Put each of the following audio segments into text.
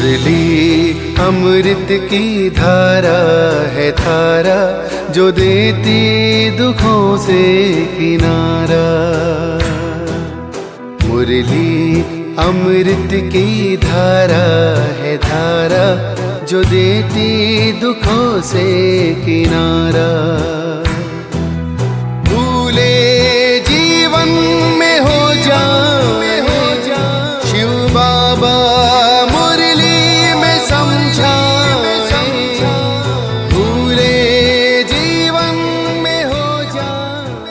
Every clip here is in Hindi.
मुरली अमृत की धारा है धारा, जो देती दुखों से किनारा। मुरली अमृत की धारा है धारा, जो देती दुखों से किनारा। भूले जीवन में हो जाए शिव बाबा मुरली में समझाए, भूले जीवन में हो जाए।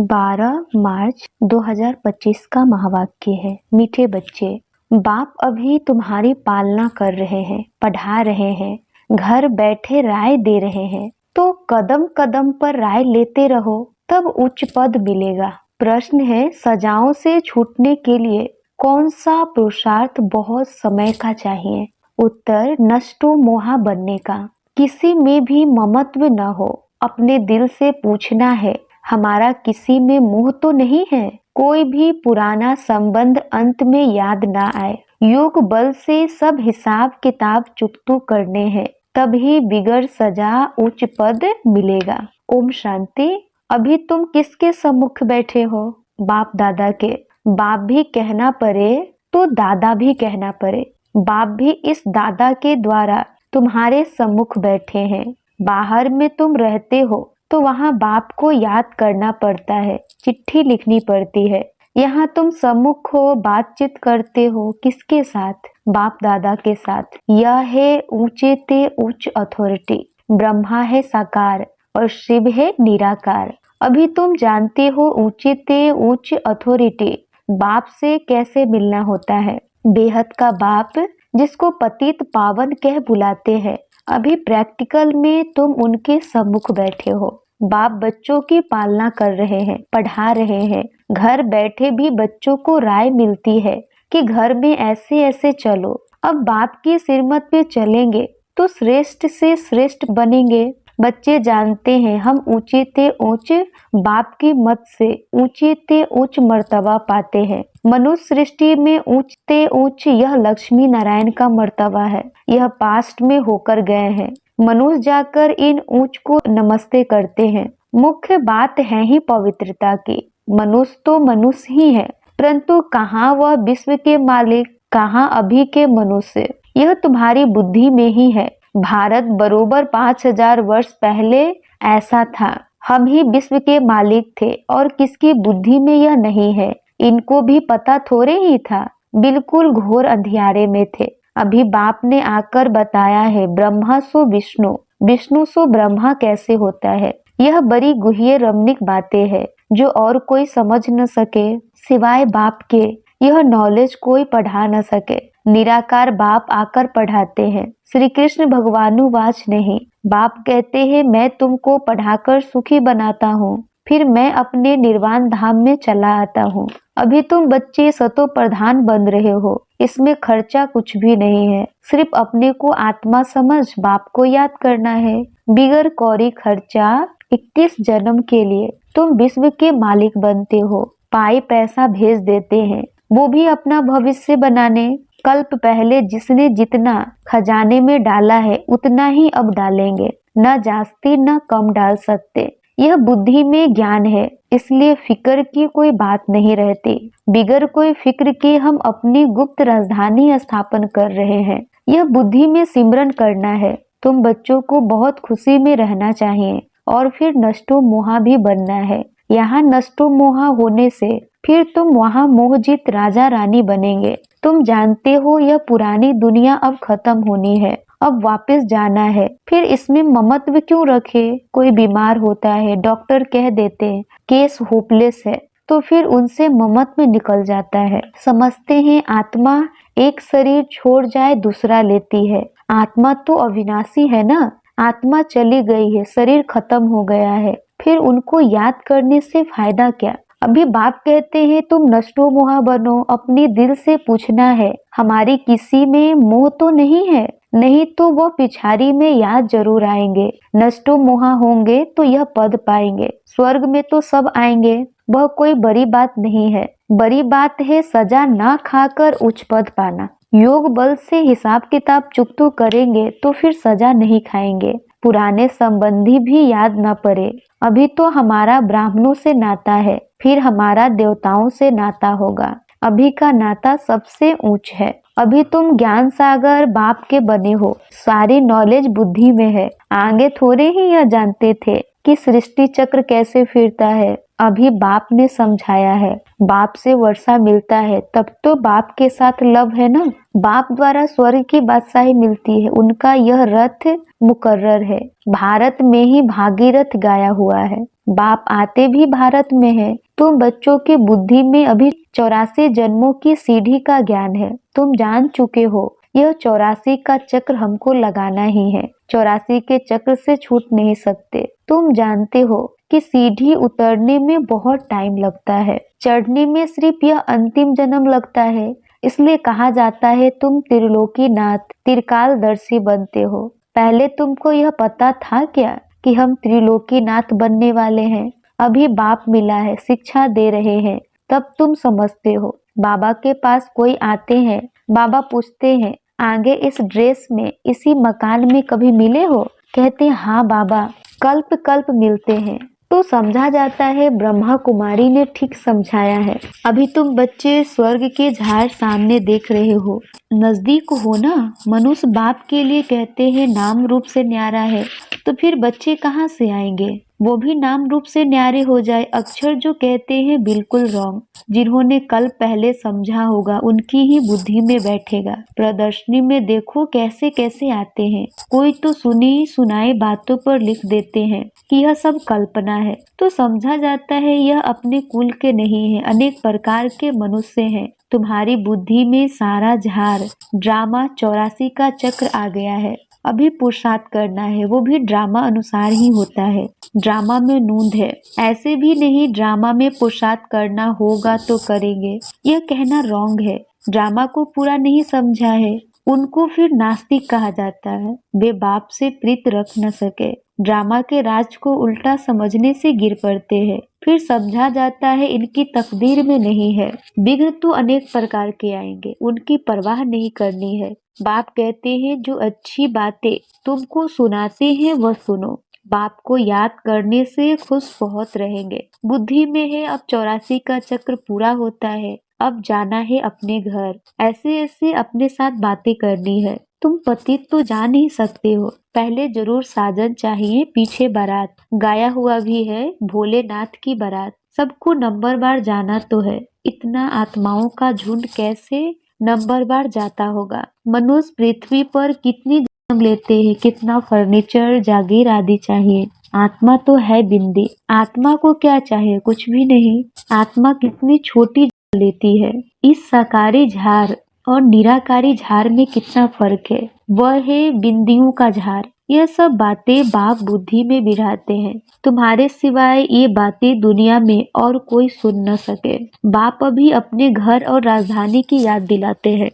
12 मार्च 2025 का महावाक्य है। मीठे बच्चे, बाप अभी तुम्हारी पालना कर रहे हैं, पढ़ा रहे हैं, घर बैठे राय दे रहे हैं, तो कदम कदम पर राय लेते रहो, तब उच्च पद मिलेगा। प्रश्न है, सजाओं से छूटने के लिए कौन सा पुरुषार्थ बहुत समय का चाहिए? उत्तर, नष्टो मोहा बनने का। किसी में भी ममत्व न हो, अपने दिल से पूछना है, हमारा किसी में मोह तो नहीं है? कोई भी पुराना संबंध अंत में याद ना आए। योग बल से सब हिसाब किताब चुकतू करने हैं, तभी बिगड़ सजा उच्च पद मिलेगा। ओम शांति। अभी तुम किसके सम्मुख बैठे हो? बाप दादा के। बाप भी कहना पड़े तो दादा भी कहना पड़े। बाप भी इस दादा के द्वारा तुम्हारे सम्मुख बैठे हैं। बाहर में तुम रहते हो तो वहाँ बाप को याद करना पड़ता है, चिट्ठी लिखनी पड़ती है। यहाँ तुम सम्मुख हो, बातचीत करते हो, किसके साथ? बाप दादा के साथ। यह है ऊंचे ते उच्च अथॉरिटी। ब्रह्मा है साकार और शिव है निराकार। अभी तुम जानते हो ऊंचे ते उच्च अथॉरिटी बाप से कैसे मिलना होता है। बेहद का बाप जिसको पतित पावन कह बुलाते हैं। अभी प्रैक्टिकल में तुम उनके सम्मुख बैठे हो। बाप बच्चों की पालना कर रहे हैं, पढ़ा रहे हैं। घर बैठे भी बच्चों को राय मिलती है कि घर में ऐसे ऐसे चलो। अब बाप की सिरमत पे चलेंगे तो श्रेष्ठ से श्रेष्ठ बनेंगे। बच्चे जानते हैं हम ऊंचे ते उच्च बाप की मत से ऊंचे ते उच्च मर्तबा पाते हैं। मनुष्य सृष्टि में उच्च ते उच्च यह लक्ष्मी नारायण का मर्तबा है। यह पास्ट में होकर गए हैं। मनुष्य जाकर इन ऊंच को नमस्ते करते हैं। मुख्य बात है ही पवित्रता की। मनुष्य तो मनुष्य ही है, परंतु कहाँ वह विश्व के मालिक, कहाँ अभी के मनुष्य? यह तुम्हारी बुद्धि में ही है। भारत बरोबर 5000 वर्ष पहले ऐसा था। हम ही विश्व के मालिक थे और किसकी बुद्धि में यह नहीं है। इनको भी पता थोड़े ही था, बिल्कुल घोर अंधियारे में थे। अभी बाप ने आकर बताया है, ब्रह्मा सो विष्णु, विष्णु सो ब्रह्मा कैसे होता है। यह बड़ी गुह्य रमणीक बातें हैं जो और कोई समझ न सके सिवाय बाप के। यह नॉलेज कोई पढ़ा न सके। निराकार बाप आकर पढ़ाते हैं। श्री कृष्ण भगवानुवाच नहीं। बाप कहते हैं मैं तुमको पढ़ाकर सुखी बनाता हूँ, फिर मैं अपने निर्वाण धाम में चला आता हूँ। अभी तुम बच्चे सतो प्रधान बन रहे हो। इसमें खर्चा कुछ भी नहीं है। सिर्फ अपने को आत्मा समझ बाप को याद करना है। बिगर कौड़ी खर्चा 21 जन्म के लिए तुम विश्व के मालिक बनते हो। पाई पैसा भेज देते हैं, वो भी अपना भविष्य बनाने। कल्प पहले जिसने जितना खजाने में डाला है उतना ही अब डालेंगे, न जास्ती न कम डाल सकते। यह बुद्धि में ज्ञान है, इसलिए फिक्र की कोई बात नहीं रहती। बिगर कोई फिक्र के हम अपनी गुप्त राजधानी स्थापन कर रहे हैं। यह बुद्धि में सिमरन करना है। तुम बच्चों को बहुत खुशी में रहना चाहिए और फिर नष्टो मोहा भी बनना है। यहाँ नष्टो मोहा होने से फिर तुम वहाँ मोहजित राजा रानी बनेंगे। तुम जानते हो यह पुरानी दुनिया अब खत्म होनी है, अब वापस जाना है। फिर इसमें ममत्व क्यों रखे? कोई बीमार होता है, डॉक्टर कह देते हैं केस होपलेस है, तो फिर उनसे ममत्व निकल जाता है। समझते हैं आत्मा एक शरीर छोड़ जाए दूसरा लेती है। आत्मा तो अविनाशी है ना। आत्मा चली गई है, शरीर खत्म हो गया है, फिर उनको याद करने से फायदा क्या? अभी बाप कहते हैं तुम नष्टो मोहा बनो। अपनी दिल से पूछना है, हमारी किसी में मोह तो नहीं है? नहीं तो वह पिछाड़ी में याद जरूर आएंगे। नष्टो मोहा होंगे तो यह पद पाएंगे। स्वर्ग में तो सब आएंगे, वह कोई बड़ी बात नहीं है। बड़ी बात है सजा ना खाकर उच्च पद पाना। योग बल से हिसाब किताब चुकतू करेंगे तो फिर सजा नहीं खाएंगे। पुराने संबंधी भी याद न पड़े। अभी तो हमारा ब्राह्मणों से नाता है, फिर हमारा देवताओं से नाता होगा। अभी का नाता सबसे ऊंच है। अभी तुम ज्ञान सागर बाप के बने हो, सारी नॉलेज बुद्धि में है। आगे थोड़े ही यह जानते थे कि सृष्टि चक्र कैसे फिरता है। अभी बाप ने समझाया है। बाप से वर्षा मिलता है तब तो बाप के साथ लव है ना। बाप द्वारा स्वर्ग की बादशाही मिलती है, उनका यह रथ मुकर्रर है। भारत में ही भागीरथ गाया हुआ है। बाप आते भी भारत में है। तुम बच्चों की बुद्धि में अभी 84 जन्मों की सीढ़ी का ज्ञान है। तुम जान चुके हो यह 84 का चक्र हमको लगाना ही है। 84 के चक्र से छूट नहीं सकते। तुम जानते हो कि सीढ़ी उतरने में बहुत टाइम लगता है, चढ़ने में सिर्फ यह अंतिम जन्म लगता है। इसलिए कहा जाता है तुम त्रिलोकीनाथ त्रिकालदर्शी बनते हो। पहले तुमको यह पता था क्या कि हम त्रिलोकीनाथ बनने वाले हैं? अभी बाप मिला है, शिक्षा दे रहे हैं, तब तुम समझते हो। बाबा के पास कोई आते हैं, बाबा पूछते हैं आगे इस ड्रेस में इसी मकान में कभी मिले हो? कहते हैं हाँ बाबा, कल्प कल्प मिलते हैं। तो समझा जाता है ब्रह्मा कुमारी ने ठीक समझाया है। अभी तुम बच्चे स्वर्ग के झाड़ सामने देख रहे हो, नजदीक हो ना। मनुष्य बाप के लिए कहते हैं नाम रूप से न्यारा है, तो फिर बच्चे कहाँ से आएंगे? वो भी नाम रूप से न्यारे हो जाए। अक्षर जो कहते हैं बिल्कुल रॉन्ग। जिन्होंने कल पहले समझा होगा उनकी ही बुद्धि में बैठेगा। प्रदर्शनी में देखो कैसे कैसे आते हैं। कोई तो सुनी सुनाई बातों पर लिख देते हैं कि यह सब कल्पना है, तो समझा जाता है यह अपने कुल के नहीं है, अनेक प्रकार के मनुष्य हैं। तुम्हारी बुद्धि में सारा झार ड्रामा 84 का चक्र आ गया है। अभी पुरुषार्थ करना है, वो भी ड्रामा अनुसार ही होता है। ड्रामा में नूंद है, ऐसे भी नहीं ड्रामा में पुरुषार्थ करना होगा तो करेंगे, यह कहना रॉन्ग है। ड्रामा को पूरा नहीं समझा है उनको फिर नास्तिक कहा जाता है। वे बाप से प्रीत रख न सके, ड्रामा के राज को उल्टा समझने से गिर पड़ते हैं। फिर समझा जाता है इनकी तकदीर में नहीं है। विघ्न तो अनेक प्रकार के आएंगे, उनकी परवाह नहीं करनी है। बाप कहते हैं जो अच्छी बातें तुमको सुनाते हैं वह सुनो। बाप को याद करने से खुश बहुत रहेंगे। बुद्धि में है अब 84 का चक्र पूरा होता है, अब जाना है अपने घर। ऐसे ऐसे अपने साथ बातें करनी है। तुम पतित तो जा नहीं सकते हो, पहले जरूर साजन चाहिए, पीछे बारात गाया हुआ भी है, भोलेनाथ की बारात। सबको नंबरवार जाना तो है। इतना आत्माओं का झुंड कैसे नंबरवार जाता होगा? मनुष्य पृथ्वी पर कितनी जन्म लेते हैं, कितना फर्नीचर जागीर आदि चाहिए। आत्मा तो है बिंदी। आत्मा को क्या चाहिए? कुछ भी नहीं। आत्मा कितनी छोटी जन्म लेती है। इस साकारी झार और निराकारी झार में कितना फर्क है। वह है बिंदियों का झार। यह सब बातें बाप बुद्धि में बिठाते हैं। तुम्हारे सिवाय ये बातें दुनिया में और कोई सुन न सके। बाप अभी अपने घर और राजधानी की याद दिलाते हैं।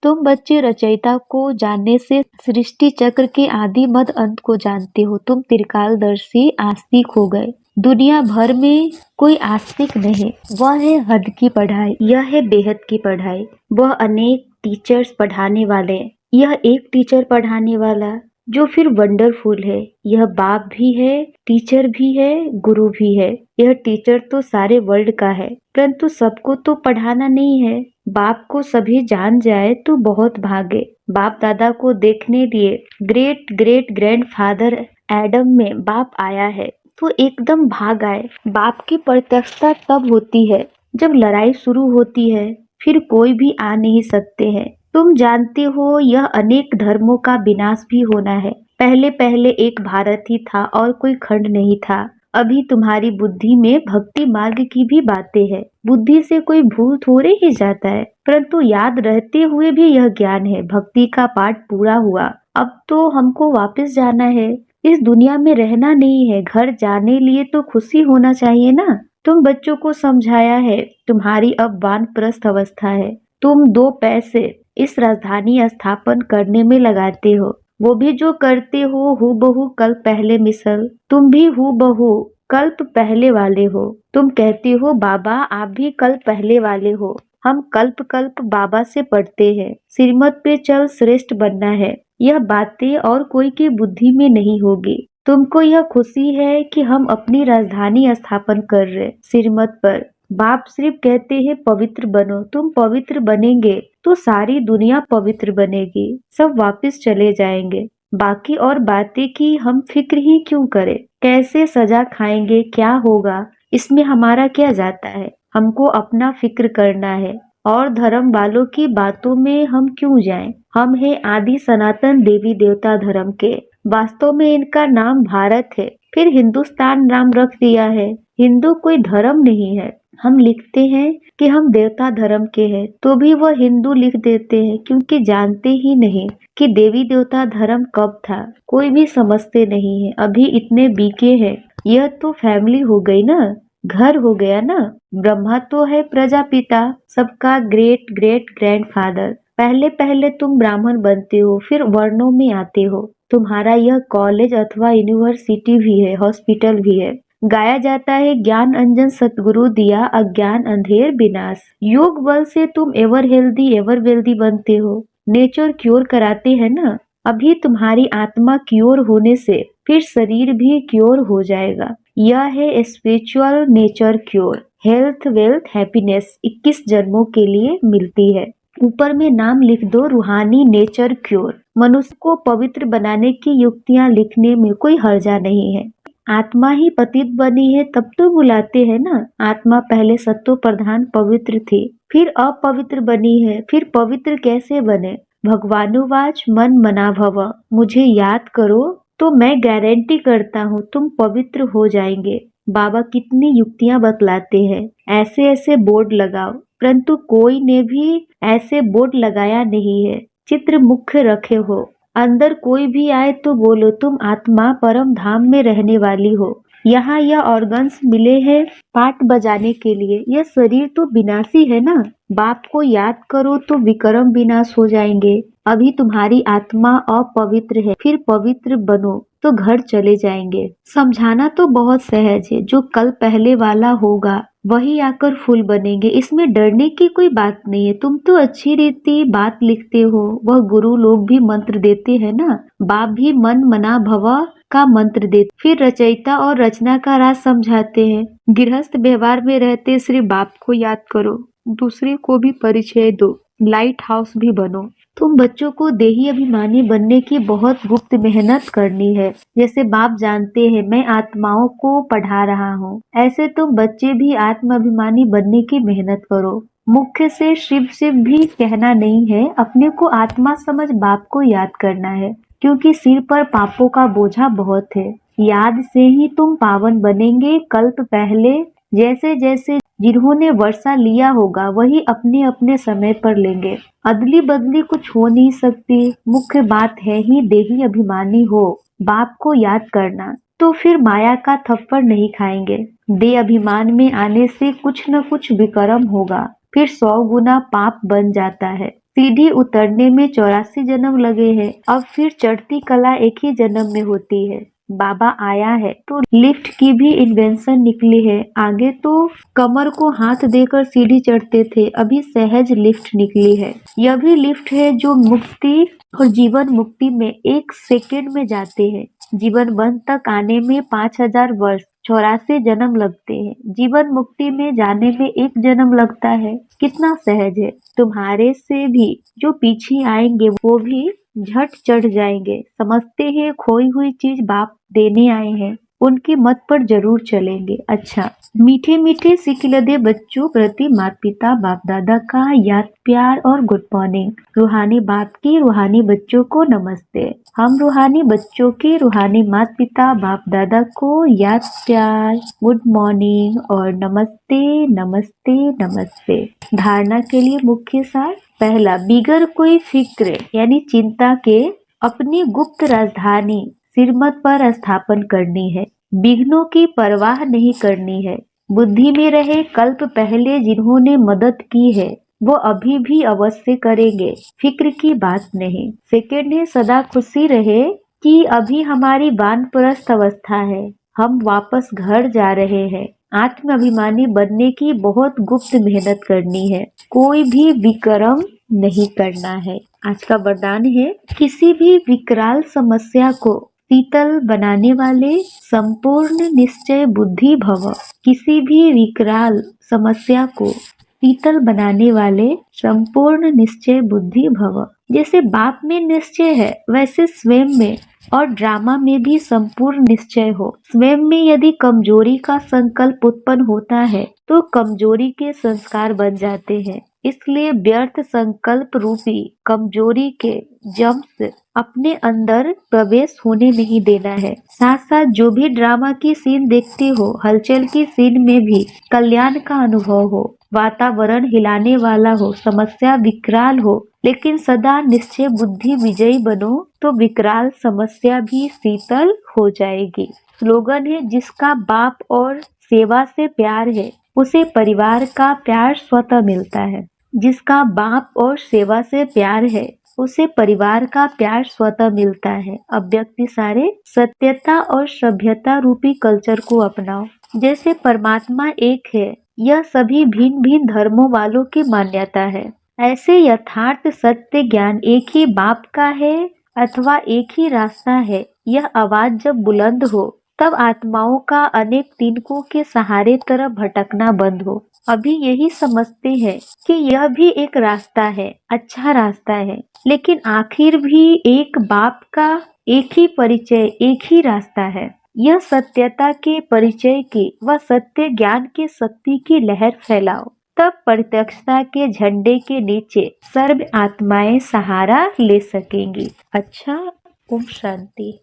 तुम बच्चे रचयिता को जानने से सृष्टि चक्र के आदि मध्य अंत को जानते हो। तुम त्रिकालदर्शी आस्तिक हो गए। दुनिया भर में कोई आस्तिक नहीं। वह है हद की पढ़ाई, यह है बेहद की पढ़ाई। वह अनेक टीचर्स पढ़ाने वाले, यह एक टीचर पढ़ाने वाला जो फिर वंडरफुल है। यह बाप भी है, टीचर भी है, गुरु भी है। यह टीचर तो सारे वर्ल्ड का है, परंतु सबको तो पढ़ाना नहीं है। बाप को सभी जान जाए तो बहुत भागे। बाप दादा को देखने लिए ग्रेट ग्रेट ग्रैंडफादर एडम में बाप आया है तो एकदम भाग आए। बाप की प्रत्यक्षता तब होती है जब लड़ाई शुरू होती है, फिर कोई भी आ नहीं सकते हैं। तुम जानते हो यह अनेक धर्मों का विनाश भी होना है। पहले पहले एक भारत ही था और कोई खंड नहीं था। अभी तुम्हारी बुद्धि में भक्ति मार्ग की भी बातें हैं। बुद्धि से कोई भूल थोड़े ही जाता है, परंतु याद रहते हुए भी यह ज्ञान है। भक्ति का पाठ पूरा हुआ, अब तो हमको वापस जाना है। इस दुनिया में रहना नहीं है। घर जाने लिए तो खुशी होना चाहिए ना। तुम बच्चों को समझाया है, तुम्हारी अब वानप्रस्थ अवस्था है। तुम 2 पैसे इस राजधानी स्थापन करने में लगाते हो। वो भी जो करते हो हूबहू कल पहले मिसल। तुम भी हूबहू कल्प पहले वाले हो। तुम कहते हो बाबा आप भी कल पहले वाले हो। हम कल्प कल्प बाबा से पढ़ते हैं, श्रीमत पे चल श्रेष्ठ बनना है। यह बातें और कोई की बुद्धि में नहीं होगी। तुमको यह खुशी है कि हम अपनी राजधानी स्थापन कर रहे श्रीमत पर। बाप सिर्फ कहते हैं पवित्र बनो। तुम पवित्र बनेंगे तो सारी दुनिया पवित्र बनेगी। सब वापस चले जाएंगे। बाकी और बातें की हम फिक्र ही क्यों करें? कैसे सजा खाएंगे, क्या होगा, इसमें हमारा क्या जाता है? हमको अपना फिक्र करना है। और धर्म वालों की बातों में हम क्यों जाएं? हम हैं आदि सनातन देवी देवता धर्म के। वास्तव में इनका नाम भारत है, फिर हिंदुस्तान नाम रख दिया है। हिंदू कोई धर्म नहीं है। हम लिखते हैं कि हम देवता धर्म के हैं, तो भी वह हिंदू लिख देते हैं, क्योंकि जानते ही नहीं कि देवी देवता धर्म कब था। कोई भी समझते नहीं है। अभी इतने बीके हैं। यह तो फैमिली हो गई ना, घर हो गया ना। ब्रह्मा तो है प्रजापिता, सबका ग्रेट ग्रेट ग्रैंडफादर। पहले पहले तुम ब्राह्मण बनते हो, फिर वर्णों में आते हो। तुम्हारा यह कॉलेज अथवा यूनिवर्सिटी भी है, हॉस्पिटल भी है। गाया जाता है ज्ञान अंजन सतगुरु दिया, अज्ञान अंधेर विनाश। योग बल से तुम एवर हेल्दी एवर वेल्दी बनते हो। नेचर क्योर कराते हैं ना। अभी तुम्हारी आत्मा क्योर होने से फिर शरीर भी क्योर हो जाएगा। यह है spiritual nature cure. Health wealth happiness 21 जन्मों के लिए मिलती है। ऊपर में नाम लिख दो, रूहानी नेचर क्योर। मनुष्य को पवित्र बनाने की युक्तियां लिखने में कोई हर्जा नहीं है। आत्मा ही पतित बनी है तब तो बुलाते हैं ना। आत्मा पहले सत्व प्रधान पवित्र थी, फिर अपवित्र बनी है, फिर पवित्र कैसे बने? भगवानुवाच मन मना भव। मुझे याद करो तो मैं गारंटी करता हूँ तुम पवित्र हो जाएंगे। बाबा कितनी युक्तियां बतलाते हैं। ऐसे ऐसे बोर्ड लगाओ, परंतु कोई ने भी ऐसे बोर्ड लगाया नहीं है। चित्र मुख्य रखे हो। अंदर कोई भी आए तो बोलो तुम आत्मा परम धाम में रहने वाली हो। यहाँ यह ऑर्गन्स मिले हैं पाठ बजाने के लिए। यह शरीर तो विनाशी है ना। बाप को याद करो तो विक्रम विनाश हो जाएंगे। अभी तुम्हारी आत्मा अपवित्र है, फिर पवित्र बनो तो घर चले जाएंगे। समझाना तो बहुत सहज है। जो कल पहले वाला होगा वही आकर फूल बनेंगे। इसमें डरने की कोई बात नहीं है। तुम तो अच्छी रीति बात लिखते हो, वह गुरु लोग भी मंत्र देते हैं ना। बाप भी मन मना भवा का मंत्र देते, फिर रचयिता और रचना का राज समझाते हैं। गृहस्थ व्यवहार में रहते सिर्फ बाप को याद करो, दूसरे को भी परिचय दो, लाइट हाउस भी बनो। तुम बच्चों को देही अभिमानी बनने की बहुत गुप्त मेहनत करनी है। जैसे बाप जानते हैं मैं आत्माओं को पढ़ा रहा हूँ, ऐसे तुम बच्चे भी आत्म अभिमानी बनने की मेहनत करो। मुख्य से शिव शिव भी कहना नहीं है। अपने को आत्मा समझ बाप को याद करना है, क्योंकि सिर पर पापों का बोझा बहुत है। याद से ही तुम पावन बनेंगे। कल्प पहले जैसे जैसे जिन्होंने वर्षा लिया होगा वही अपने अपने समय पर लेंगे। अदली बदली कुछ हो नहीं सकती। मुख्य बात है ही देही अभिमानी हो, बाप को याद करना, तो फिर माया का थप्पड़ नहीं खाएंगे। दे अभिमान में आने से कुछ न कुछ विक्रम होगा, फिर 100 गुना पाप बन जाता है। सीढ़ी उतरने में 84 जन्म लगे हैं, अब फिर चढ़ती कला एक ही जन्म में होती है। बाबा आया है तो लिफ्ट की भी इन्वेंशन निकली है। आगे तो कमर को हाथ देकर सीढ़ी चढ़ते थे, अभी सहज लिफ्ट निकली है। यह भी लिफ्ट है जो मुक्ति और जीवन मुक्ति में 1 सेकेंड में जाते हैं। जीवन बंध तक आने में 5000 वर्ष 84 जन्म लगते हैं। जीवन मुक्ति में जाने में 1 जन्म लगता है। कितना सहज है। तुम्हारे से भी जो पीछे आएंगे वो भी झट चढ़ जाएंगे। समझते हैं खोई हुई चीज बाप देने आए हैं, उनकी मत पर जरूर चलेंगे। अच्छा, मीठे मीठे सिकिलदे बच्चों प्रति माता पिता बाप दादा का याद प्यार और गुड मॉर्निंग। रूहानी बाप की रूहानी बच्चों को नमस्ते। हम रूहानी बच्चों के रूहानी माता पिता बाप दादा को याद प्यार, गुड मॉर्निंग और नमस्ते नमस्ते नमस्ते। धारणा के लिए मुख्य सार। पहला, बिगर कोई फिक्र यानी चिंता के अपनी गुप्त राजधानी सिरमत पर स्थापन करनी है। विघ्नों की परवाह नहीं करनी है। बुद्धि में रहे कल्प पहले जिन्होंने मदद की है वो अभी भी अवश्य करेंगे, फिक्र की बात नहीं। सेकेंड है, सदा खुशी रहे कि अभी हमारी वानप्रस्थ अवस्था है, हम वापस घर जा रहे हैं। आत्म अभिमानी बनने की बहुत गुप्त मेहनत करनी है, कोई भी विक्रम नहीं करना है। आज का वरदान है, किसी भी विकराल समस्या को शीतल बनाने वाले संपूर्ण निश्चय बुद्धि भव। किसी भी विकराल समस्या को शीतल बनाने वाले संपूर्ण निश्चय बुद्धि भव। जैसे बाप में निश्चय है, वैसे स्वयं में और ड्रामा में भी संपूर्ण निश्चय हो। स्वयं में यदि कमजोरी का संकल्प उत्पन्न होता है तो कमजोरी के संस्कार बन जाते हैं। इसलिए व्यर्थ संकल्प रूपी कमजोरी के जम्स अपने अंदर प्रवेश होने नहीं देना है। साथ साथ जो भी ड्रामा की सीन देखते हो, हलचल की सीन में भी कल्याण का अनुभव हो, वातावरण हिलाने वाला हो, समस्या विकराल हो, लेकिन सदा निश्चय बुद्धि विजयी बनो तो विकराल समस्या भी शीतल हो जाएगी। स्लोगन है, जिसका बाप और सेवा से प्यार है उसे परिवार का प्यार स्वतः मिलता है। जिसका बाप और सेवा से प्यार है उसे परिवार का प्यार स्वतः मिलता है। अब व्यक्ति सारे सत्यता और सभ्यता रूपी कल्चर को अपनाओ। जैसे परमात्मा एक है, यह सभी भिन्न भिन्न धर्मों वालों की मान्यता है। ऐसे यथार्थ सत्य ज्ञान एक ही बाप का है अथवा एक ही रास्ता है, यह आवाज जब बुलंद हो तब आत्माओं का अनेक तिनकों के सहारे तरफ भटकना बंद हो। अभी यही समझते हैं कि यह भी एक रास्ता है, अच्छा रास्ता है, लेकिन आखिर भी एक बाप का एक ही परिचय, एक ही रास्ता है। यह सत्यता के परिचय की व सत्य ज्ञान के शक्ति की लहर फैलाओ, तब प्रत्यक्षता के झंडे के नीचे सर्व आत्माएं सहारा ले सकेंगी। अच्छा, ओम शांति।